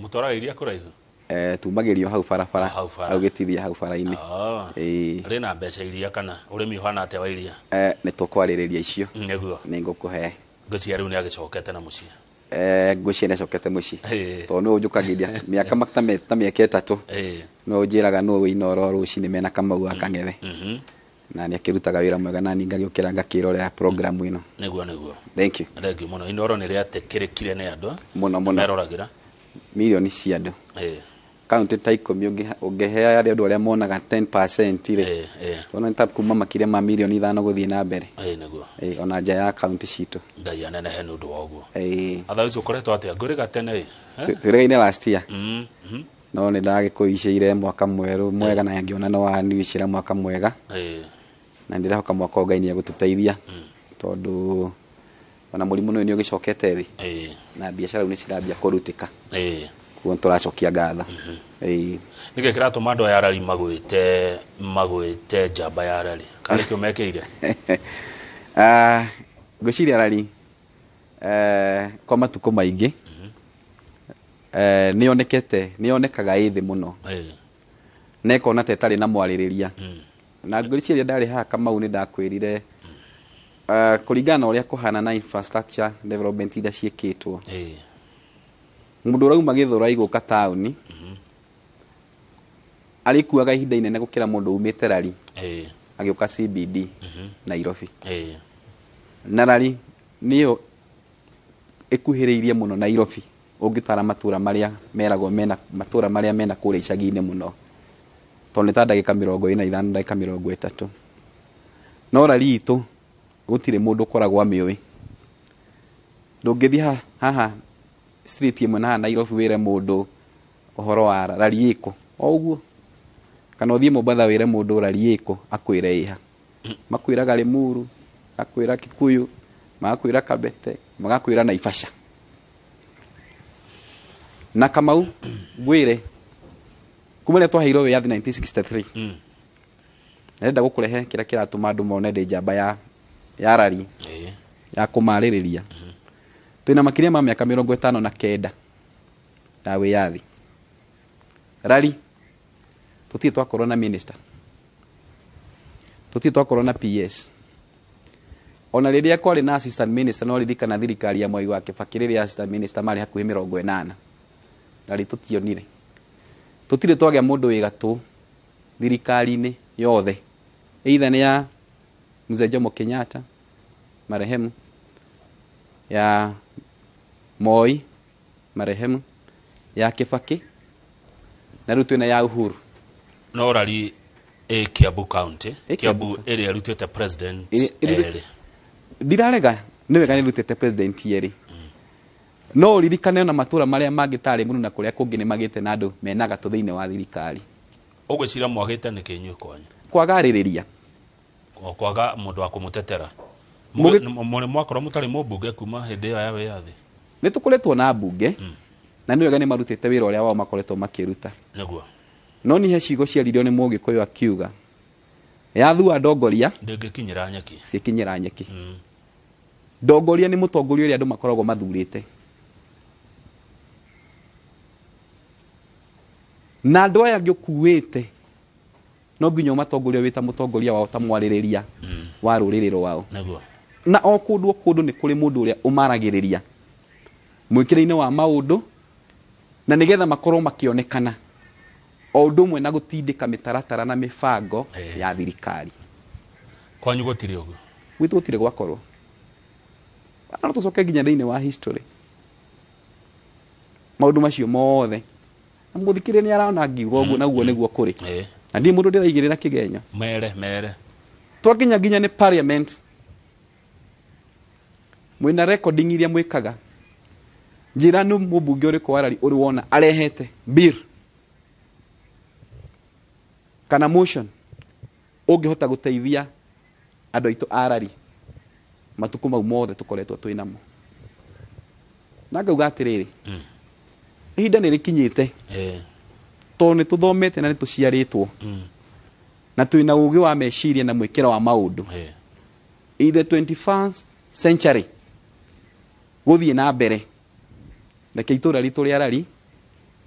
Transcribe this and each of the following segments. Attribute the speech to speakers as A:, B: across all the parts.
A: Mutwara iria kuraihu
B: tumagerio hau barabara hau gitithia hau bara-ini
A: ari na mbeca iria kana urimi uhana ate wa iria
B: ni tukwaririria icio
A: niguo
B: ni ngukuhe
A: ngũcia riu ni agicokete na mucie
B: ngũcia necokete mucie to no njukagiria miaka makta miaka 3 no njiraga no wĩnoro rucini mena kamau akang'ethe na ni akirutaga wira mwega na ningagiukira ngakirorera program ino
A: niguo
B: thank you
A: muno inoro ni riate kirikire ne andu
B: muno
A: meroragira
B: milioni cia andu county ta 10 ungehea andu aria monaga 10% ire ona nta kuma makire ma milioni 5 guthie na mbere
A: niguo
B: ona nja ya county citu
A: ngai anene he nundu wa uguo athawizo koretwo atia nguriga tene
B: turegaine last year no ni ndagikuicire mwaka mweru mwega na ngiona no wa niwicira mwaka mwega na ndirahoka mwaka ngai ni gututeithia tondu ona murimu no ni ugicokete thi na biashara ni cirambia kurutika kuo turacokia ngatho
A: nige kiratuma andu ya rari magwite jamba ya rari kale kio mekeire
B: ngociria rari kwa matuko maingi nionekaga ithi muno neko na tetari na mwaririria na ngociria ndari ha Kamau ni ndakwirire kuringana uria kuhana na infrastructure development ida cieketwo mundu rauma Githũrai guka tauni alikuaga ihinda inene gukira mundu umite rari agiuka CBD Nairobi na rari niyo ikuhiriirie muno Nairobi ungitara matura maria meragwo mena matura maria mena kure icagi-ini muno tondu ta ndagika 45 ndagika 30 no rari itu gutire mundu koragwo amiwi ndungithia haha street imwe na Nairobi wire mundu uhoro wa rari iko oguo kana uthie Mombasa wire mundu rari iko akwire iha makwiraga Limuru akwira Kikuyu makwira Kabete magakwira Naivasha na Kamau gwire kumele twaheirwo we yathi 1963 nenda gukurehe kira kiratuma andu mone ndi jamba ya rari ya kumaririria twina makiria ma miaka 59 ya wiyathi rari tuti twakorwo na minister tuti twakorwo na PS ona riria kwari na assistant minister no ririkana thirikari ya Mwai wa Kibaki riria assistant minister mari hakuhi 80 rari tutionire tutire twagia mundu wi gatu thirikari-ini yothe either ni ya Mzee Jomo Kenyatta marehemu ya Moi marehemu ya Kibaki na rutu na ya Uhuru
A: no rari Kiambu County Kiambu area rutete president
B: ndirarega niwe gani rutete president yeri no ririkane na matura maria mangitari muno na kuria kungi ni magite na andu menaga tu thiine wa thirikari
A: ugwicira mwagite ni kinyu kwanyu
B: kwagaririria
A: kwaga mundu wa kumutetera mure mwakoro mutari mubunge kuma hindi ya wiyathi
B: ni tukoretwo na bunge na niwe gani marutite wira uria wao makoretwo makiruta
A: niguo
B: no ni he cigo ciaririo ni Mugikuyu akiuga yathua ndongoria
A: ndingikinyira nyeki
B: cikinyira nyeki ndongoria ni mutongoria uria andu makoragwo mathurite na andu aya ngikuwite no nginya matongoria wita mutongoria wao ta mwaririria wa ruriri rwao
A: niguo
B: na o kundu ni kuri mundu uria umaragiriria mwikire-ini wa maundu na nigetha makorwo makionekana o undu mwe na gutindika mitaratara na mibango ya thirikari
A: kwanyu gutire uguo
B: gwitu gutire gwakorwo ano tucoke nginya thiini wa history maundu macio mothe na muthikire ni araona ngiugo uguo naguo niguo kuri na ndi mundu ndiraigirira kigenyo
A: mere
B: twakinya nginya ni parliament mwina recording iria mwikaga njira no mubunge uriku warari uri wona arehete bill kana motion ungihota guteithia andu aitu arari matuku mau mothe tukoretwo twinamo na ngauga atiriri ihinda ni rikinyite to ni tuthomete na ni tuciaritwo na twina ugi wa meciria na mwikira wa maundu in the 21st century guthie na mbere reke itura ritu ria rari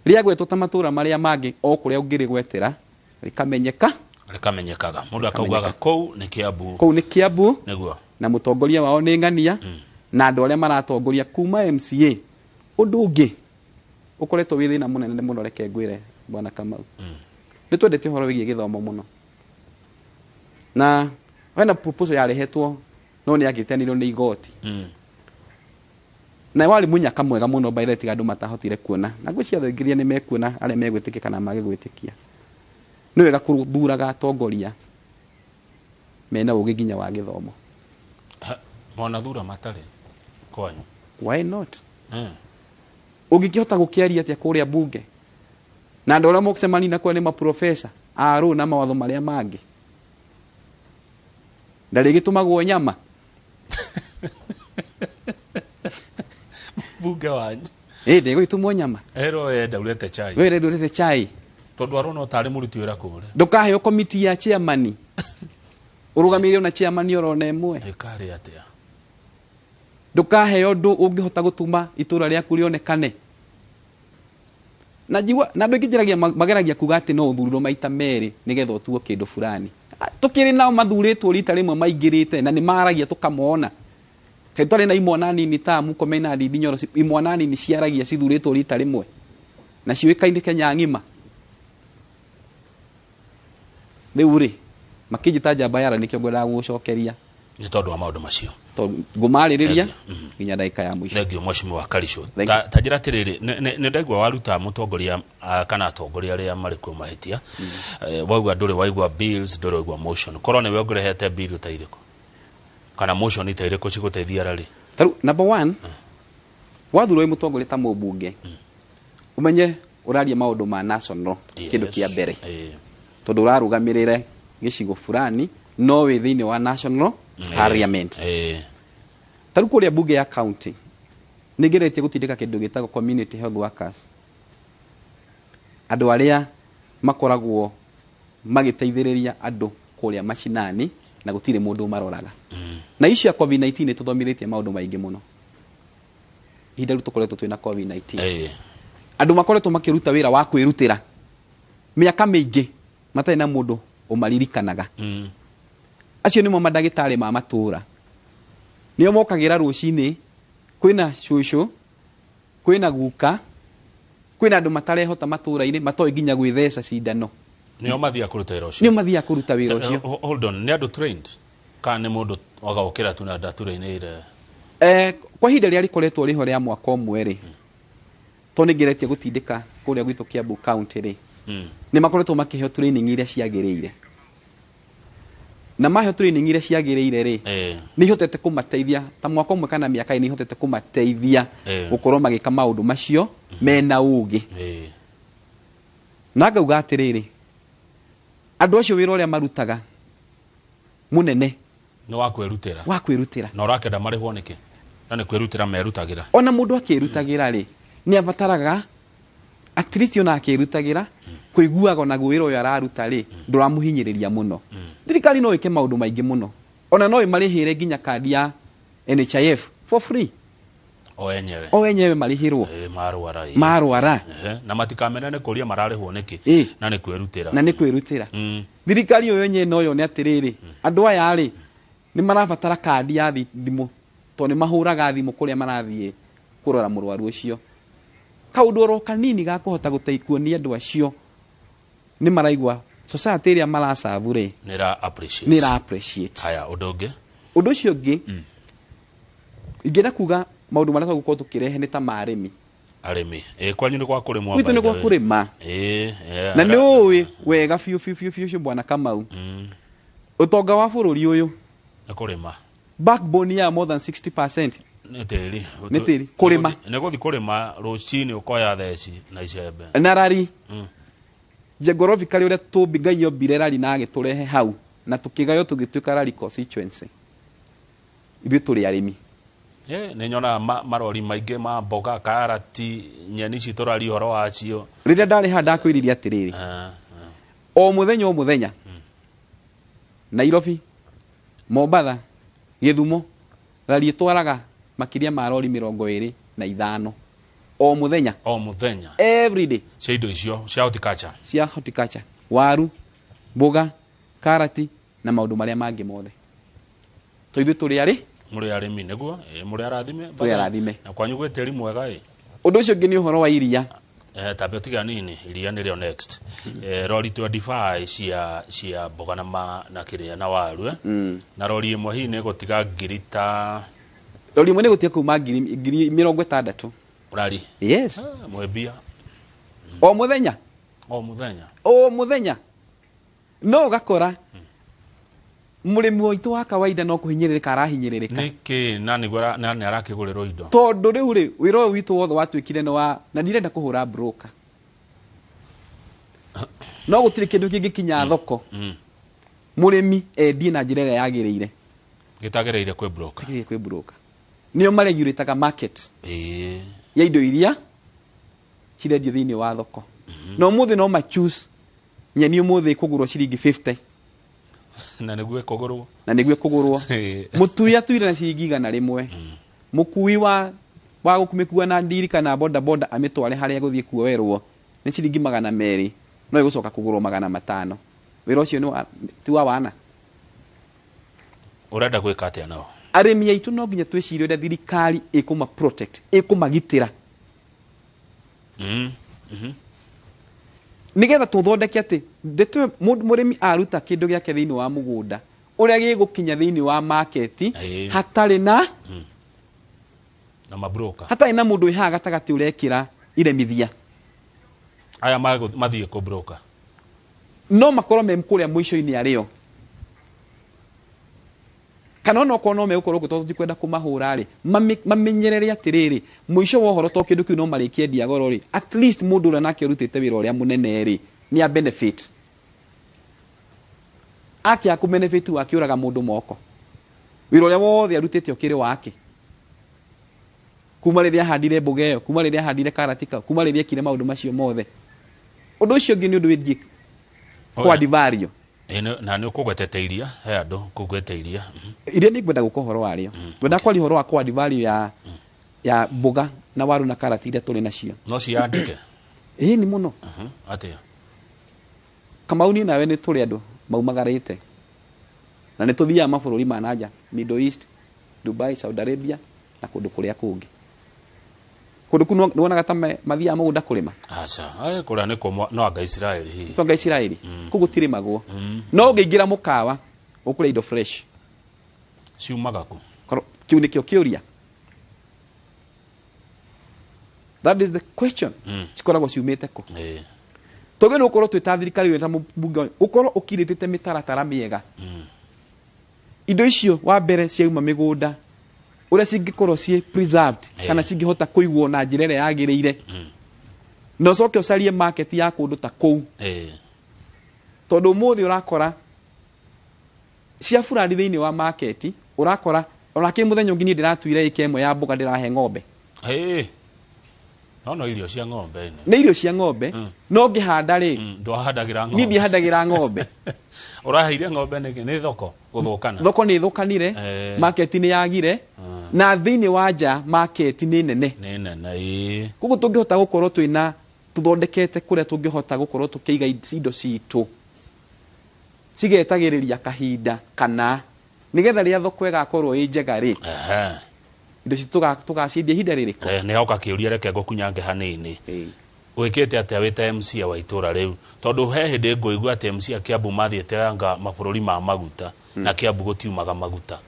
B: ria gwetwo ta matura maria mangi o kuria ungiri gwetera
A: rikamenyekaga mundu akaugaga kou ni
B: Kiambu
A: niguo
B: na mutongoria wao ni Ng'ania na andu aria maratongoria kuma MCA undu ungi ukoretwo wi thina munene muno reke ngwire bwana Kamau ni twendete horo wigie githomo muno na wena proposal yarehetwo no ni agitenirwo ni igoti na wali munyaka mwega muno by the way andu matahotire kuona na ngwiciria thingiria ni mekuona aria megwitikika na magigwitikia ni wega kuthuraga atongoria mena ugiginya wa githomo
A: mona thura matari kwanyu
B: why not ungikihota gukiaria atia kuria bunge na andu aria mokucemania na kwa ni maprofesa aru na mawatho maria mangi ndari gitumagwo nyama
A: bunge wanyu
B: ndego itumwo nyama
A: ero enda urete chai
B: we urete chai
A: tondu arona utari muruti wira kure
B: ndukahe komiti ya chairman urugamire na chairman orona emwe
A: ekari atia
B: ndukahe undu ungihota gutuma itura riaku rionekane na jiwa na ndu ingiragia mageragia kuga ati no uthurirwo maita meri nigetha utuo kindu fulani tukiri nao mathuritwo rita rimwe maingirite na ni maragia tukamona kaitwari na imwana nini ta mukomena ndindi nyoro imwana nini ciaragia cithuritwo rita rimwe na ciwikainde Kenya ngima riu ri makijita njamba yara nikio ngwenda gucokeria
A: ni tondu wa maundu macio
B: ngumaririria nginya ndaika ya mwisho
A: thengio mheshimiwa Kalisho tajira tiriri ni ndaigwa waruta mutongoria kana atongoria aria mari ku mahitia waigwa nduri waigwa bills nduri waigwa motion korone we ngurehete bill ta iriko kana motion ita iriko ciguteithia rari
B: taru number 1 wathurwo mutongoria ta mubunge umenye uraria maundu ma national kindu kia mbere tondu urarugamirire gicigo fulani no we thiini wa national parliament taru kuria bunge ya county nigeretie gutindika kindu gitagwo community health workers andu aria makoragwo magiteithiriria andu kuria mashinani na gutire mundu maroraga na icio ya COVID-19 tuthomithitie maundu maingi muno ihinda ritu koretwo twina COVID-19 andu makoretwo makiruta wira wa kwirutira miaka mingi matai na mundu umaririkanaga acio nimo madagitari ma matura nio mokagira rucini kwina shushu kwina guka kwina andu matarehota matura-ini matoi nginya gwithesa cindano
A: nio mathia kuruta wira ucio
B: nio mathia kuruta wira ucio
A: hold on ni andu trained kana mundu wagaukira tu na ndatura-ini ire
B: kwa ihinda ria rikoretwo riho ria mwaka umwe ri to nigeretie gutindika kuria gwitu Kiambu county ri ni makoretwo makiheo training iria ciagiriire na maheo training iria ciagiriire ri ni hotete kumateithia ta mwaka umwe kana miaka ni hotete kumateithia gukorwo magika maundu macio mena ugi na ngauga atiriri andu acio wira uria marutaga munene
A: no wakwirutira
B: na
A: urakenda marihwo niki na ni kwirutira merutagira
B: ona mundu akirutagira ri ni abataraga at least ona akirutagira kuiguaga na gwira uyu araruta ri nduramuhinyiriria muno thirikari no ike maundu maingi muno ona no imarihire nginya kandi ya NHIF for free o enyewe marihirwo marwara
A: na matikamenene kuria mararihwo niki na ni kwirutira thirikari uyu nye no yo ni atiriri andu aya ri ni marabatara kandi ya thimu to ni mahuraga thimu kuria marathie kurora murwaru ucio kaundu ro kanini ga kuhota guteithio ni andu acio ni maraigwa society ria marasavu ri ni ra appreciate haya undu
B: ucio ngi ingena kuga maundu maria twagukorwo tukirehe ni ta marimi
A: kwanyu ni gwa kurimwa
B: witu ni gwa kurima na ni uwi wega fiu bwana Kamau utonga wa bururi uyu
A: ni kurima
B: backbone ya more than 60% ni tiri kurima
A: ni guthi kurima rucini ukoya theci na icembe
B: na rari geographically uria tubigayo birerari na agiturehe hau na tukigayo tugituika rari constituency ithu turi arimi
A: ni nyona marori maingi ma mboga karati nyeni citurari horo wacio
B: riria ndari handa kwiriria atiriri o muthenya Nairobi Mombasa Githumo rari twaraga makiria ma rori 25 o muthenya every day
A: cia indo icio cia horticulture
B: waru mboga karati na maundu maria mangi mothe to ithu turi ari
A: muri arimi niguo muri
B: arathime
A: na kwanyu gwe teri mwega
B: undu ucio ngi ni uhoro wa iria
A: tabe tiga nini iria ni ryo next rori 25 cia mboga na kiria na waru na rori imwe hi ni gutiga ngirita
B: rori imwe ni gutia kuma ngiri 60
A: urari
B: yes
A: mwebia
B: o muthenya no gakora murimi witu wa kawaida no kuhinyiririka arahinyiririka
A: niki nani arakiguriro indo
B: tondu riu ri wiro witu wothe watwikire no wa na ndirenda kuhura broker no gutire kindu kingikinya thoko murimi endie na njira ĩrĩa yagĩrĩire
A: gitagereire kwi
B: broker nio maregulataga market ya indo iria cirendio thiini wa thoko no muthi no ma choose nyeni muthi kugurwo ciringi 50
A: na niguo
B: kugurwo mutuya tuire na ciringi 100 mukui wa gukumikua na ndiri kana boda amitware haria guthie kuoerwo ni ciringi 200 no igucoka kugurwo 500 wira ucio ni ti wa wana
A: urenda gwika atia nao
B: arimi aitu no nginya twicirie uria thirikari ikuma protect ikumagitira nigetha tuthondeke ati ndetwe murimi aruta kindu giake thiini wa mugunda uria gigukinya thiini wa market hatari na
A: mabroker
B: hatari na mundu iha gatagati urekira iremithia
A: aya mathie ku broker
B: no makorwo me mkuria mwisho-ini ario kana no kono me ukorwo gutoto tikwenda kumahura ri mamenyerere atiriri mwisho wa horo to kindu kiu no marikie diagoro ri at least mundu ura nake urutite wira uria munene ri ni a benefit akia ku benefit wakiuraga mundu moko wira uria wothe arutite okiri wake kuma riria handire mboga iyo kuma riria handire karatika kuma riria kire maundu macio mothe undu ucio ngi ni undu withie kwa divario
A: na ni ukugwetete iria he andu kugwete iria
B: ni ngwenda guko horo wario ngwenda kwari horo wa kwa divario ya mboga na waru na karati iria tuli nacio
A: no ciandike
B: ni muno
A: atia
B: Kamauni nawe ni tuli andu maumagarite na ni tuthia mabũrũri ma nanja Middle East Dubai Saudi Arabia na kundu kuria kungi kundu kuno nuonaga ta mathia mugunda kurima
A: aca kuria ni ko no anga Israeli hi
B: tonga Israeli kugutire magwo no ngeingira mukawa ukure indo fresh
A: ciumaga ku
B: kiu nikio kiuria that is the question cikoragwo ciumite ku toge no ukorwo twita thirikari weta mubunge ukorwo ukiritite mitaratara miega indo icio wa mbere ciauma migunda uria cingikorwo cie preserved kana cingihota kuigwo na njira ĩrĩa yagĩrĩire no coke ucarie market ya kundu ta kou tondu muthi urakora cia burandi thiini wa market urakora onake muthenya ngini ndiratuire ikemwe ya mboga ndirahe ng'ombe
A: no irio cia ng'ombe
B: ni irio cia ng'ombe no ngihanda ri
A: ndwahandagira ng'ombe
B: ni ndihandagira ng'ombe
A: uraheire ng'ombe ni thoko guthukana
B: thoko ni thukanire market ni yagire na thiini wa nja market ni nene kugu tungihota gukorwo twina tuthondekete kuria tungihota gukorwo tukiiga indo citu cigetagiriria kahinda kana nigetha ria thoko igakorwo njega ri indo citu tugaciendia ihinda ririko
A: ni hoka kiuria reke ngukunyange hanini wikite atia wita MC wa itura riu tondu he hindi nguigua ati MC Kiambu mathiete anga mabũrũri ma maguta na Kiambu gutiumaga maguta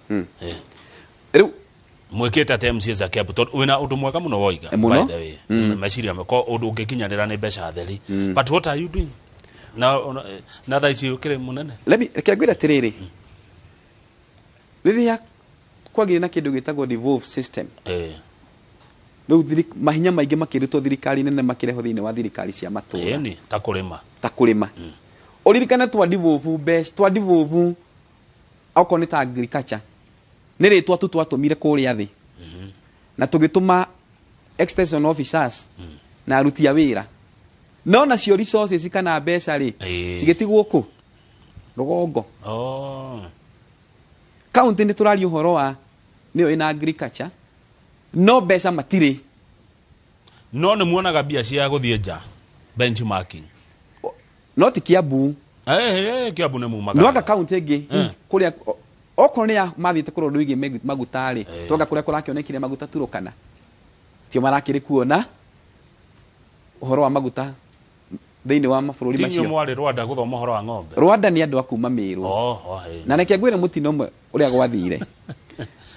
A: riu mwikite ati MC za Kiambu tondu wina undu mwega muno woiga by the way meciria ko undu ungikinyanira ni mbeca theri but what are you doing na thaici ukire munene
B: reke ngwira tiriri riria kwagire na kindu gitagwo devolve system riu mahinya maingi makirutwo thirikari nene makireho thiini wa thirikari cia matura
A: ni ta
B: kurima uririkana twa devolve auko ni ta agriculture ni ritwa tu twatumire kuria thi na tugituma extension officers na aruti a wira no na cio resources kana mbeca ri cigitigwo ku rugongo county ni turari uhoro wa niyo ina agriculture no mbeca matire
C: no nĩ muonaga mbia cia gũthiĩ nja benchmarking
B: no ti Kiambu
C: Kiambu nĩ mumaga
B: no aka kaunti ĩngĩ kũrĩa okorwo nĩ mathiĩte kũrora wĩgiĩ maguta rĩ tonga kũrĩa kũrakĩonekire maguta Turukana tio marakĩrĩ kuona ũhoro wa maguta thĩinĩ wa mabũrũri macio
C: tinyo mwarĩ Rwanda gũthoma ũhoro wa ng'ombe
B: Rwanda nĩ andũ a kuma Meru na reke ngwĩre mũtino ũmwe ũrĩa gwathire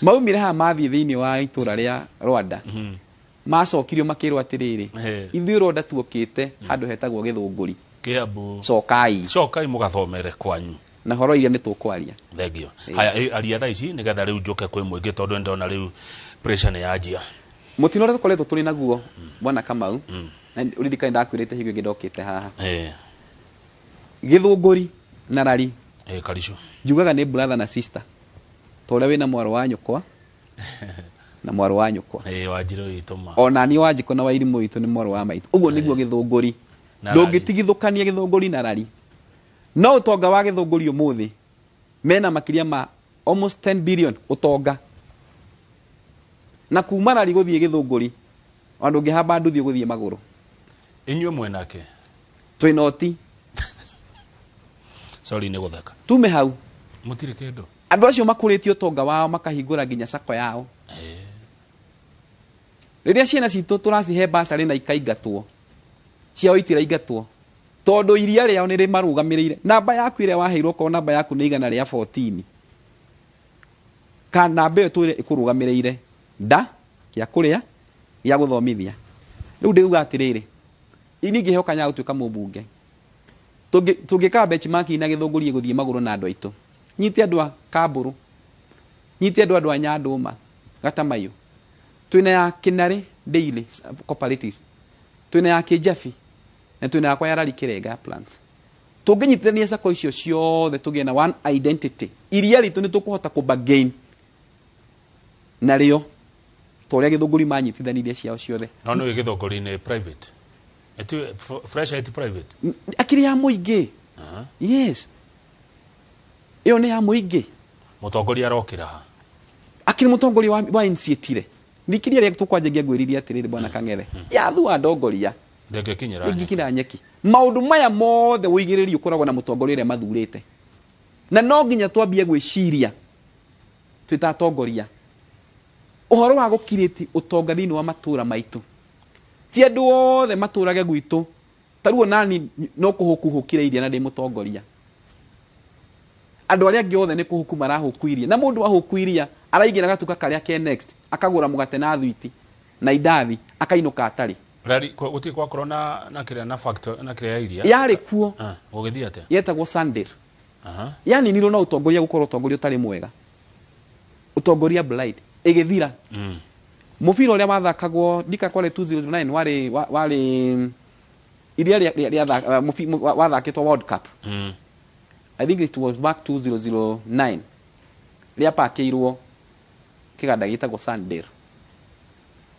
B: maumire haha mathiĩ thĩinĩ wa itũra rĩa Rwanda macokirio makĩrwo atĩrĩrĩ ithuĩ Rwanda tuokĩte handũ hetagwo Gĩthũngũri
C: Kiambu
B: cokai
C: mũgathomere kwanyu
B: na horo iria nĩ tũkwaria
C: thengio haya aria thaa ici nĩgetha rĩu njoke kwĩ mũingĩ tondũ ndona rĩu pressure nĩ yanjia
B: mũtino ũrĩa tũkoretwo tũrĩ naguo bwana Kamau na ũririkane ndakwĩrĩte hingo ĩngĩ ndokĩte haha Gĩthũngũri na Rari
C: Karico
B: njugaga nĩ brother na sister tondũ wĩna mwaro wa nyũkwa na mwaro wa nyũkwa
C: Wanjirũ witũ ma
B: ona niĩ Wanjikũ na Wairimũ witũ nĩ mwaro wa maitũ ũguo nĩguo Gĩthũngũri ndũngĩtigithũkania Gĩthũngũri na Rari no ũtonga wa Gĩthũngũri ũmũthĩ mena makĩria ma almost 10 billion ũtonga na kuma Rari gũthiĩ Gĩthũngũri andũ ngĩhamba nduthi gũthiĩ magũrũ
C: inyuĩ mwenake
B: twĩnoti
C: sorry nĩ gũtheka
B: tume hau
C: mũtirĩ kĩndũ
B: andũ acio makũrĩtio ũtonga wao makahingũra nginya sako yao rĩrĩa ciana citũ tũracihe basarĩ na ikaingatwo ciao itiraingatwo tondũ iria rĩao nĩ rĩmarũgamĩrĩire namba yaku ĩrĩa waheirwo ko namba yaku nĩ igana rĩa 14 kana namba ĩyo twĩre ĩkũrũgamĩrĩire nda kĩa kũrĩa gĩa gũthomithia rĩu ndĩuga atĩrĩrĩ ini ngĩhoka nya gũtuĩka mũmbunge tũngĩka benchmark na Gĩthũngũri gũthiĩ magũrũ na andũ aitũ nyite andũ a Kambũrũ nyite andũ a Nyandũma Gatamaiyũ twĩna ya Kĩnarĩ Daily Cooperative twĩna ya Kĩjabi na twĩna yakwa ya Rari Kĩrenga plants tũngĩnyitithania sako icio ciothe tũgĩe na one identity iria ritũ nĩ tũkũhota kũbargain narĩo tũrĩa Gĩthũngũri manyitithanirie ciao ciothe
C: no nĩ Gĩthũngũri nĩ private fresh it private
B: akiri ya mũingĩ yes iyo nĩ ya mũingĩ
C: mũtongoria arokĩra ha
B: akiri mũtongoria wa initiative ndikiria rĩa tũkwanjagia gwĩriria atĩrĩrĩ bwana Kang'ethe yathua ndongoria ndĩngĩkinyĩra nyeki maũndũ maya mothe ũigĩrĩrio ũkoragwo na mũtongoria ũrĩa mathurĩte na no nginya twambie gwĩciria twĩtatongoria ũhoro wa gũkirĩti ũtonga thĩinĩ wa matũra maitũ ti andũ othe matũrage gwitũ taruo nani no kũhũkuhũkire iria na ndĩ mũtongoria andũ arĩa angĩ othe nĩ kũhuku marahũkuiria na mũndũ ahũkuiria araigĩra gatuka karĩa ke next akagũra mũgate na thwiti na indathi akainũka atarĩ
C: Rari gũtirĩ gwakorwo na kĩrĩa na factor na kĩrĩa ya iria
B: yarĩ kuo
C: gũgĩthiĩ atĩa
B: yetagwo Sunday yani nirwo na ũtongoria gũkorwo ũtongoria ũtarĩ mwega ũtongoria blind ĩgĩthira mũbira ũrĩa wathakagwo ndika kwale 2009 warĩ iria rĩa wathakĩtwo World Cup I think it was back 2009 rĩa pakĩirwo kĩganda gĩtagwo Sunday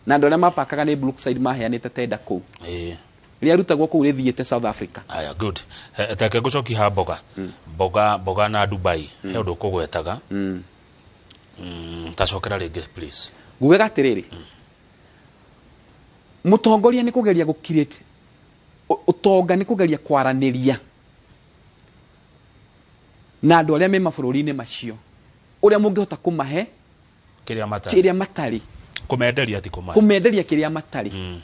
B: na andũ arĩa mapakaga nĩ Brookside maheanĩte tenda kũu rĩa rutagwo kũu rĩthiĩte South Africa
C: aya good take gũcoki ha boga na Dubai he ũndũ kũgwetaga tacokera rĩngĩ please
B: ngugaga atĩrĩrĩ mũtongoria nĩ kũgeria gũkirĩte ũtonga nĩ kũgeria kwaranĩria na andũ arĩa me mabũrũri-inĩ macio ũrĩa mũngĩhota kũmahe kĩrĩa matarĩ
C: kũmenderia ti kũmahe
B: kũmenderia kĩrĩa matarĩ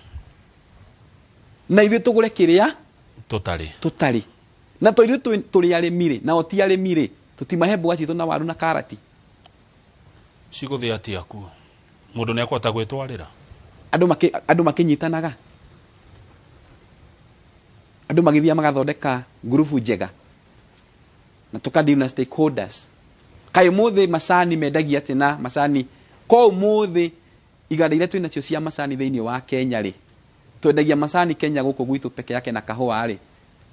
B: na ithuĩ tũgũre kĩrĩa tũtarĩ na ithuĩ tũrĩ arĩmi nao ti arĩmi tũtimahe mboga citũ na waru na karati
C: cigũthĩ atĩa kuo mũndũ nĩ akũhota gwĩtwarĩra
B: andũ makĩnyitanaga andũ magĩthiĩ magathondeka ngurubu njega na tũkadili na stakeholders kaĩ mũthĩ macani mendagia atĩ na macani ko mũthĩ iganda iria twĩnacio cia macani thĩinĩ wa Kenya rĩ twendagia macani Kenya gũkũ gwitũ peke yake na kahũa rĩ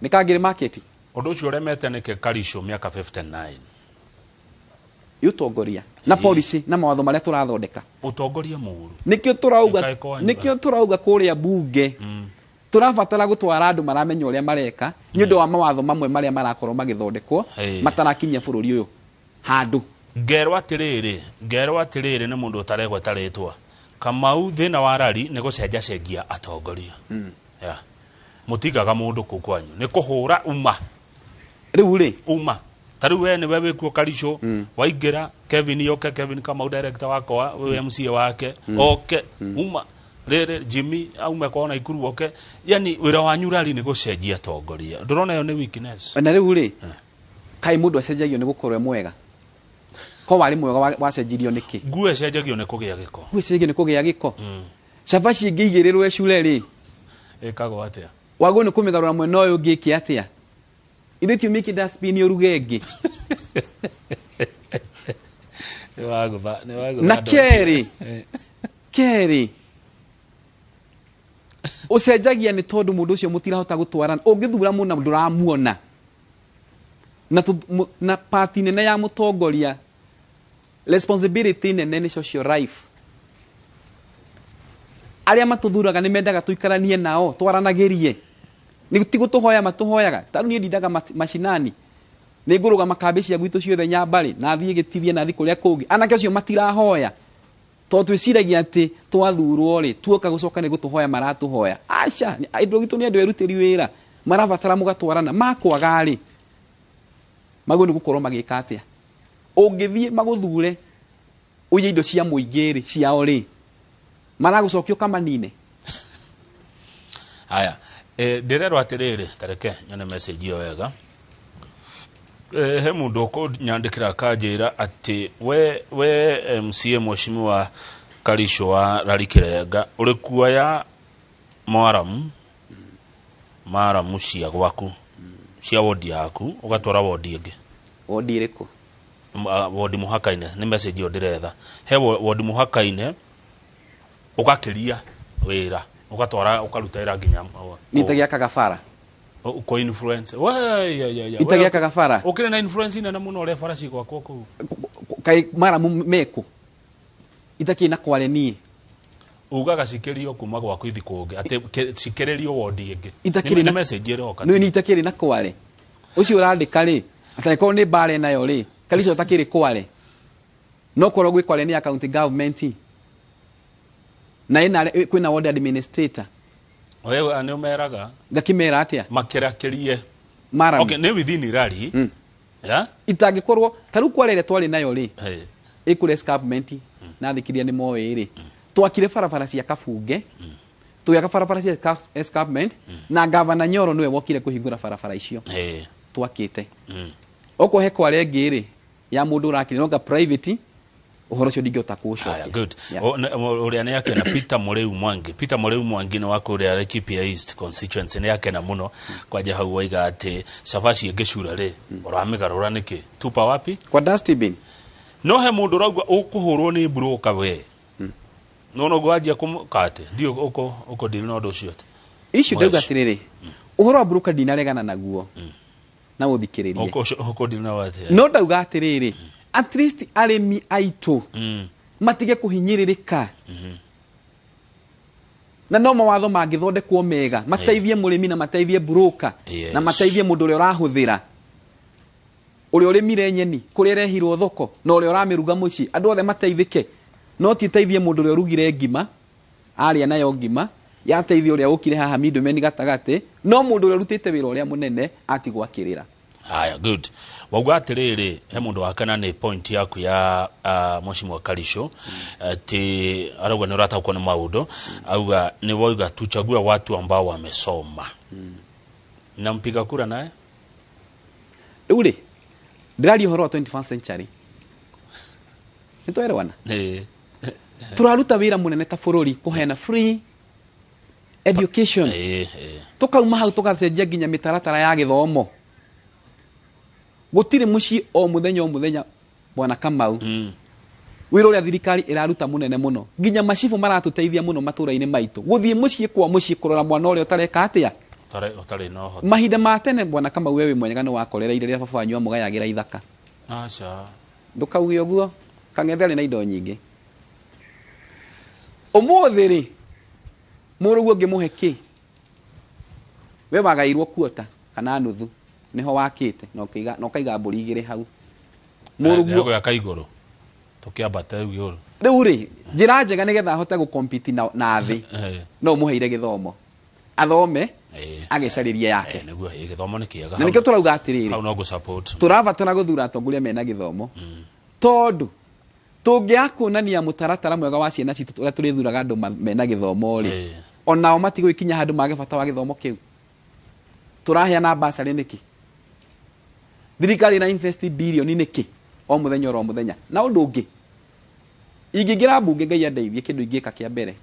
B: nĩ kangĩrĩ market
C: ũndũ ũcio ũremete nĩke Karico mĩaka 59
B: utongoria na policy na mawatho marĩa tũrathondeka
C: utongoria mũru
B: nikio turauga kũrĩa bunge turabatara gũtwara andũ maramenya ũrĩa mareka nĩ ũndũ wa mawatho mamwe marĩa marakorwo magĩthondekwo matarakinyia bũrũri ũyũ handũ
C: ngerwo atĩrĩrĩ nĩ mũndũ ũtaregweta rĩtwa Kamau thina wa rari ni gucenja cenjia atongoria ya mutigaga mundu kukwanyu ni kuhura uma
B: riu ri
C: uma tariu we ni wewe kuo Karicho waingira Kevin yoke Kevin Kamau director wako we MC wake oke uma rere Jimmy aume kona ikuru oke yani wira wanyu rari ni gucenjia atongoria ndurona yo ni weakness
B: na riu ri kai mundu acenjagio ni gukorwo mwega ko wari mwega wacenjirio niki
C: ngue cenjagio ni kugia giko
B: ngue cenjagio ni kugia giko cabaci ingiigirirwo ecure ri
C: ekago atia
B: wago ni kumigarura mwena uyu ngiki atia ithe tiumiki dustbin urugengi
C: ni wago
B: na keri ucenjagia ni tondu mundu ucio mutirahota gutwarana ungithura muna nduramuona na party nene ya mutongoria responsibility nene ni social life aria matuthuraga ni mendaga tuikaranie nao twaranagirie ni tigutuhoya matuhoyaga taru ni ndindaga mashinani ni nguruga makambi cia gwitu ciothe Nyambari na thie gitithie na thi kuria kungi anake acio matirahoya to twiciragia ati twathurwo ri tuoka gucoka ni gutuhoya maratuhoya aca aindo gitu ni andu erutiri wira marabatara mugatwarana makwaga ri mago ni gukorwo magika atia ungithie maguthure uye indo cia muingiri ciao ri maragucokio kamanine
C: haya ndirero atiriri tareke nyone message yo wega he mundu ko nyandikira kanjira ati we MCA mweshimi wa Karicho wa Rarikirenga uri kuoya maramu cia gwaku cia wodi yaku ugatwara wodi ingi
B: wodi iriku
C: wodi muhakaine ni message yo ndiretha he wodi muhakaine ugakiria wira ugatwara ukaruta ira nginya
B: nitagia kagafara
C: uko influence we ya
B: itagia kagafara
C: ukire na influence ina muno ore farashi kwa ku
B: kai mara meku itakia na kwale nie
C: ugaga cikerio kuma gwa kwithi kungi ati cikererio wodi ingi
B: itakiri
C: na message ro
B: kati ni itakiri na kwale ucio urandika ri atako ni bare nayo ri Karicho takiri kwale no korwo gwi kwale ni account government na ina kwina ward administrator
C: wewe ane umeraga
B: ngakimera atia
C: makirakirie
B: mara
C: okay ne within rally ya
B: itagikorwo taru kwalele twali nayo ri ikure escarpment na thikiria ni moe ri twakire barabara cia Kabunge tuyaka barabara cia escarpment na governor Nyoro niwe wokire kuhingura barabara icio twakite oko he kwale ngiri ya mundu urakire no ga private uhoro cio ndingota kucokia
C: good uria ne yake na Peter Mureu Mwangi ni wako uria Laikipia East constituency ne yake na muno kwaje hau waiga ati cabaci ingicura ri uramigarura niki tupa wapi
B: kwa dustbin
C: no he mundu rauga ukuhurwo ni broker we no gwajia kumukate ndio uko deal no ndo cio
B: issue ndauga atiriri uhoro wa broker dinaregana naguo na uthikiririe
C: uko deal na wate
B: no ndauga atiriri at least aremi aitu matige kuhinyiririka na no mawatho mangithondekwo mega mateithie murimi na mateithie broker na mateithie mundu uri urahuthira uri urimire nyeni kuri rehirwo thoko no uri uramiruga muci andu othe mateithike no ti teithie mundu uri urugire ngima aria nayo ngima ya teithie uri ukire haha middleman gatagate no mundu uri urutite wira uri munene atigwa kirira
C: haya good wauga atiriri he mundu wakana ni point yaku ya mweshimi wa Karicho ati arauga ni urata kuona maudo auga ni wauga tuchague watu ambao wamesoma na mpiga kura naye
B: ule ndirari horo 21st century nitoerewana turaruta wira munene ta bururi kuheana free education tukauma hau tugacenjia nginya mitaratara ya githomo gutire muci o muthenya bwana Kamau wira uria thirikari iraruta munene muno nginya macifu maratuteithia muno matura-ini maitu guthie muci kwa muci kurora mwana uria utareka atia
C: utari no hot
B: mahinda ma tene bwana Kamau wewe mwenyega no wakorera ire baba wanyu amugayagira ithaka
C: acha
B: ndukauge uguo kang'etheri na indo nyingi umuthiri muruguo ngimuheki we wagairwo kuota kana nuthu niho wakite no kaiga mburi igire hau
C: muruguo ya kaiguru tukiambata riu
B: ri njira njega nigetha ahote gu compete na thi no muheire githomo athome agicaririe yake
C: niguo githomo ni kiega
B: na nikio turauga atiriri
C: hau no gu support
B: turabatara guthura atongoria mena githomo tondu tungiakunania mutaratara mwega wa ciana citu uria turithuraga andu mena githomo ri onao matigwikinya handu mage bata wa githomo kiu turaheana basari niki thirikari na invest billion niki o muthenya ro muthenya na undu ungi ingingira bunge ngai andeithie kindu ingika kia mbere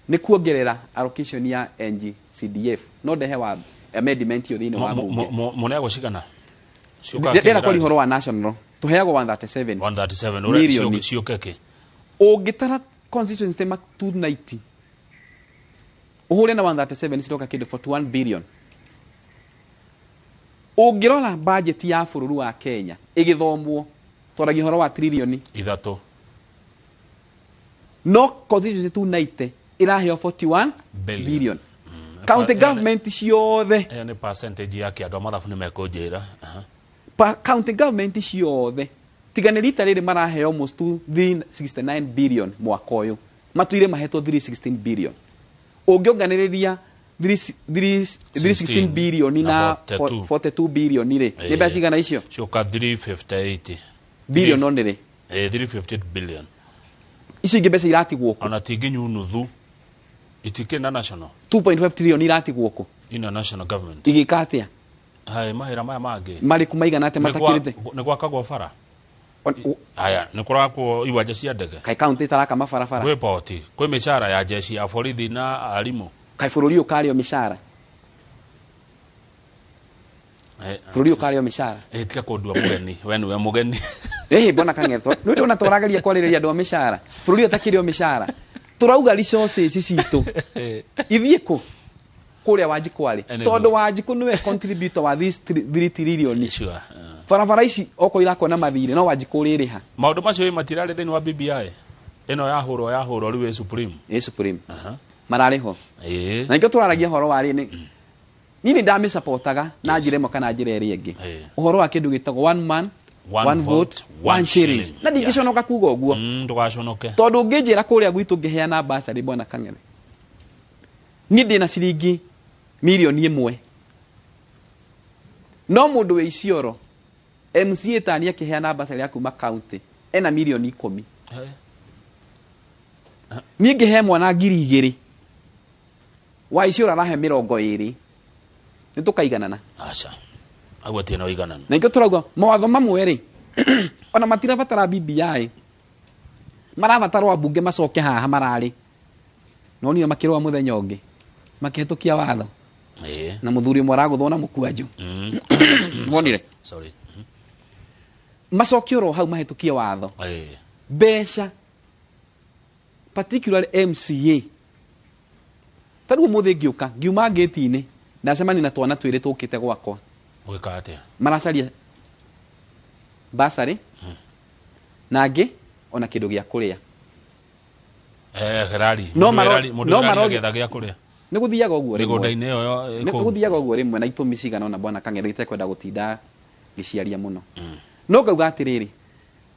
B: ni kuongerera allocation ya NGCDF no ndehe wa amendment yo thini wa bunge
C: mone gucigana
B: ndera kuri horo wa national tuheagwo 137
C: million ciokeke
B: ungitara constituency ma 290 uhure na 137 ciroka kindu 41 billion ungirora budget ya bururu wa Kenya igithomwo twaragi horo wa trillion
C: ithatu
B: no constituency 290 iraheo 41 billion county government ciothe
C: ni percentage yake andu mathabu ni mekunjira
B: county government ciothe tigane rita riri maraheo almost 369 billion mwaka uyu matuire mahetwo 316 billion ungionganiriria 316 billion na 42 billion ire ni basi gana icio
C: coka 358
B: billion no nire
C: 358 billion
B: icio ingi besa iratigwo ku
C: ona tinginyu nuthu itike na national
B: 2.5 trillion iratigwo ku
C: ina national government
B: igikatia
C: hai mahira maya mangi
B: mari kumaiga nate matakirite
C: ni gwakagwo bara aya ni kurakwo iwanja cia ndege
B: kai county taraka mabarabara
C: report kwi mishara ya jeshi ya borithi na alimu
B: kai bururi ukario mishara bururi ukario mishara
C: tika kundua mugeni we mugeni
B: bona kangetho ndu ndona twaragaria kwariria andu mishara bururi utakirio mishara turauga resources citu ithie ku kuria Wanjikwari tondu Wanjiku niwe contributor wa this 3 trillion barabara ici oko irakwo na mathire no Wanjiku ririha
C: maundu macio matirari thini wa BBI eno ya huro riwe supreme
B: marariho na ngio turaragia horo wari ni ndame supportaga na njire mo kana njire eri ingi uhoro wa kindu gitagwo one man one vote one shilling na ndigiconoka kuga uguo
C: ndugaconoke
B: tondu nginjira kuria gwitu ngiheana basari bona Kang'ethe ni ndina ciringi milioni 1 no mundu we Isiolo MCA tani akiheana basari akuma county ena milioni 10 ni ngihe mwana ngiri 2 wa Isiolo arahe 20 ni tukaiganana
C: acha agwatie no iganana
B: na ngio turauga mawatho mamwe ri ona matira batara BBI marabatarwa bunge macoke haha marari no ni makirwa muthenya ungi makihitukia watho na muthuri mwe araguthwo na mukwanju wonire
C: sorry
B: macoke ro hau mahitukia watho besha particularly MCA taru muthe ngiuka ngiuma gate-ini ndacemani na twana twiri tukite gwakwa
C: gwika atia
B: maracaria basari nangi ona kindu gia kuria
C: gerari mundu getha gia kuria
B: ni guthiaga uguo
C: rimwe migunda-ini yo
B: ni guthiaga uguo rimwe na itumi cigana ona bwana Kang'ethe itekwenda gutinda giciaria muno no ngauga atiriri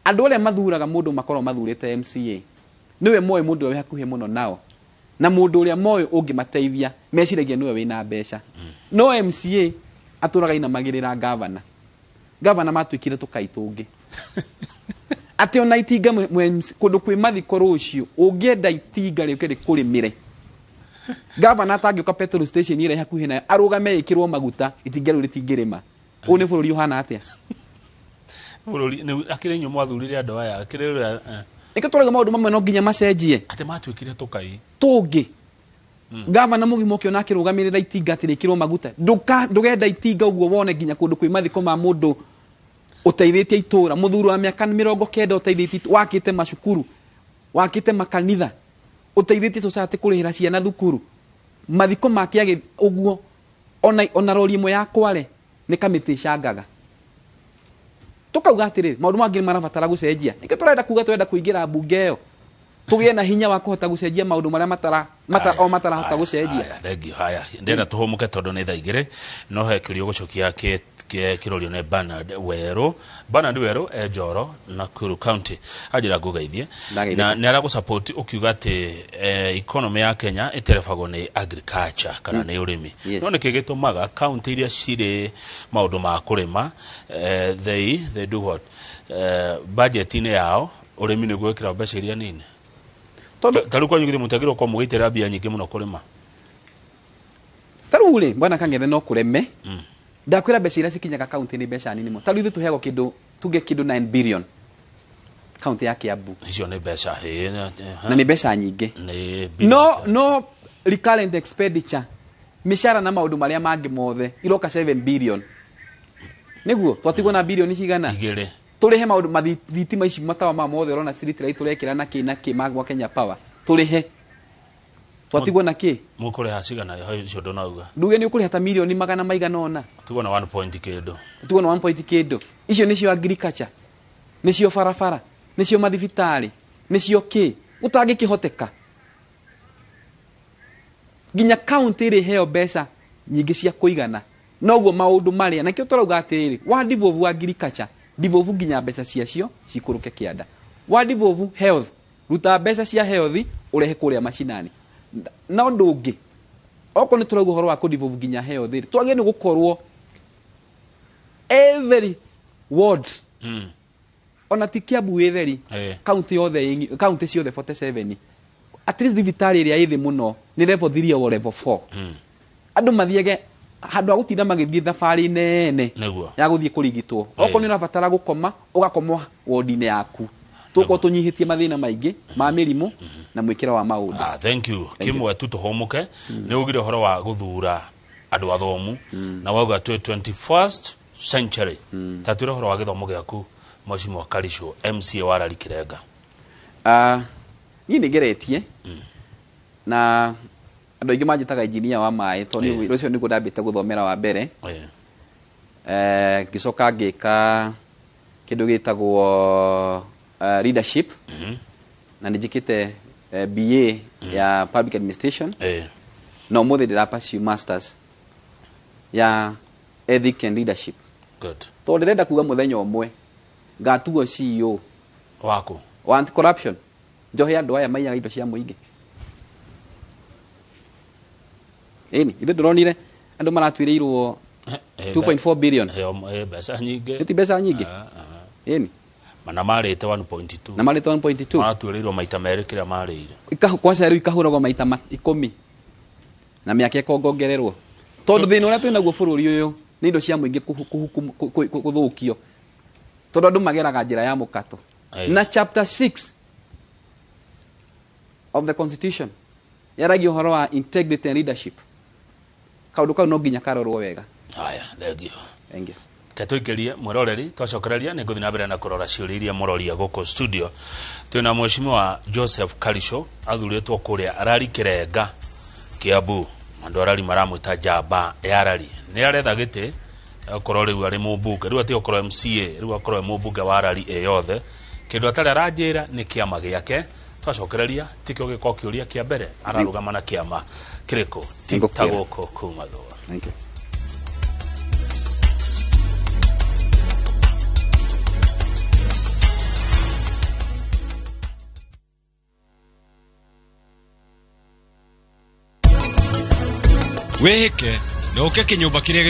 B: andu aria mathuraga mundu makorwo mathurite MCA niwe moyo mundu we hakuhi muno nao na mundu uria moyo ungimateithia meciragia niwe wina mbeca no MCA aturaga ina magirira governor matwikire tukaitungi ati ona itinga kundu kwi mathiko rucio ungienda itinga riuke rikurimire governor atangiuka petrol station ire hakuhi na arugame ikirwo maguta itinga riu ritingirima u ni bururi uhana atia
C: bururi ni akire nyu mwathurire andu aya akire
B: ikaturaga maundu mamwe no nginya macenjie
C: ati matwikire tukai
B: tungi governor mugimo kio nakirugamirira itinga tirikirwo maguta ndugenda itinga uguo wone nginya kundu kwi mathiko ma mundu uteithitie itura muthuru wa miaka 90 uteithitie wakite macukuru wakite makanitha uteithitie society kurihira ciana thukuru mathiko make uguo ona rori imwe ya Kware ni kamiti cangaga tukauga atiriri maundu mangi marabatara gucenjia nike turenda kuga turenda kuingira bunge yo tugie na hinya wa kuhota gucenjia maundu maria matarahota gucenjia
C: thengi haya ndenda tuhumuke tondu ni thaa igiri no he kirio gucokia tukie kirorio ne Bernard Wero Joro Nakuru County ajira gugaithie na nera go support ukiuga ati economy ya Kenya iterefago ni agriculture kana ni urimi no ne kigitumaga county iria cire maundu ma kurima they do what budget ine yao urimi ni gwekira mbeca iria nini taru kwa nyugire mutagiro kwa mugitera bia nyingi muno kurima
B: taru ule bwana Kang'ethe no kureme ndakwira mbeca iria cikinyaga county ni mbeca nini mo taru ithu tuhego kindu tuge kindu 9 billion county ya Kiambu
C: icio ni mbeca
B: na ni mbeca nyingi no recurrent expenditure mishara na maundu maria mangi mothe iroka 7 billion niguo twatigwo na billion cigana
C: igere
B: turihe maundu mathitima ici matawa ma mothe urona street light turekira na ki magwa Kenya Power turihe twatigwo na ki
C: mukore hacigana icio ndonauga
B: nduge ni ukuri hata milioni magana maigana ona
C: tugo na 1 point kido
B: tugo na 1 point kido icio nicio agriculture nicio farafara nicio mathibitari nicio ki utangi kihoteka ginya county ri heo mbeca nyingi cia kuigana noguo maundu maria nakio turauga atiriri wa divovu agriculture divovu ginya mbeca ciacio cikuruke kianda wa divovu health ruta mbeca cia health urehe kuria mashinani na undu ungi oko ni turauga horo wa ku divovu ginya health twage ni gukorwo every ward ona ti Kiambu etheri county yothe county ciothe 47 at least thibitari iria ithi muno ni level 3 or level 4 andu mathiege handu agutinda magithie thafari nene ya guthie kurigitwo oko ni urabatara gukoma ugakomwa wardine yaku tuko tunyihitie mathina maingi ma mirimu na mwikira wa maundu
C: thank you kimwe tu tuhomuke ni ugire horo wa guthura andu athomu na wauga 21st century tatwira horo wa githomo giaku Mheshimiwa Kalisho MCA wa Rari Kirenga
B: ni nigeretie na andu aingi manjitaga engineer wa mai to ni rucio ni gudambite guthomera wa mbere gicoka ngika kindu gitagwo leadership na njikite BA ya public administration na umuthi ndira pursue masters ya ethics and leadership
C: good
B: to ndirenda kuga muthenya umwe ngatuo CEO
C: wako
B: wa anti corruption njohe andu aya maiyaga indo cia muingi ini ithe ndronire andu maratwirirwo 2.4 billion
C: besa nyingi
B: iti besa nyingi ini
C: mana marite 1.2
B: na marite 1.2
C: maratwirirwo maita meri kira marire
B: kwa ceru ikahuragwo maita 10 na miaka ikongongererwo tondu thina uria twinaguo bururi uyu ni indo cia muingi kuthukio tondu andu mageraga njira ya mukato na chapter 6 of the constitution yaragi uhoro wa integrity and leadership kaundu kau no nginya karorwo wega
C: haya
B: thank you
C: katuikerie muroreri twacokereria ni nguthi na mbere na kurora ciuriria muroria goko studio twina Mheshimiwa Joseph Kalisho athuritwo kuria Rari Kirenga Kiambu andu arari maramwita jamba ya Rari ni aretha giti akorwo riu ari mubunge riu ati okorwo MCA riu akorwo mubunge wa Rari eyothe kindu atari aranjira ni kiama giake twacokereria tikio giko kiuria kia mbere ararugama na kiama kiriko tagoko kumago
B: thank you
D: wehike na uke kinyumba kiria